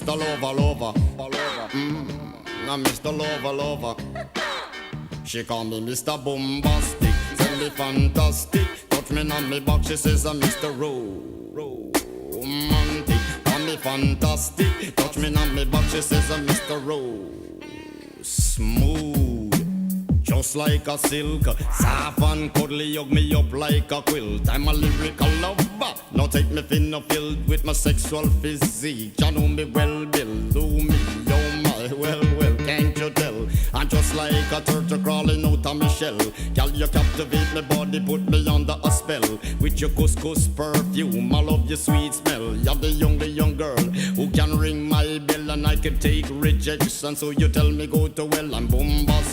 Mr. Lover, lover. I'm Mr. Lover, lover. She call me Mr. Bombastic, tell me fantastic. Touch me on me back, she says I'm Mr. Romantic. Call me fantastic, touch me on me back, she says I'm Mr. Smooth, just like a silk, soft and cuddly, hug me up like a quilt. I'm a lyrical lover, now take me thin or filled with my sexual physique. You know me well, Bill, do me, oh my, well, can't you tell? I'm just like a turtle crawling out of my shell. Girl, you captivate my body, put me under a spell. With your couscous perfume, I love your sweet smell. You're the young girl who can ring my bell, and I can take rejection. So you tell me go to well, I'm bombastic.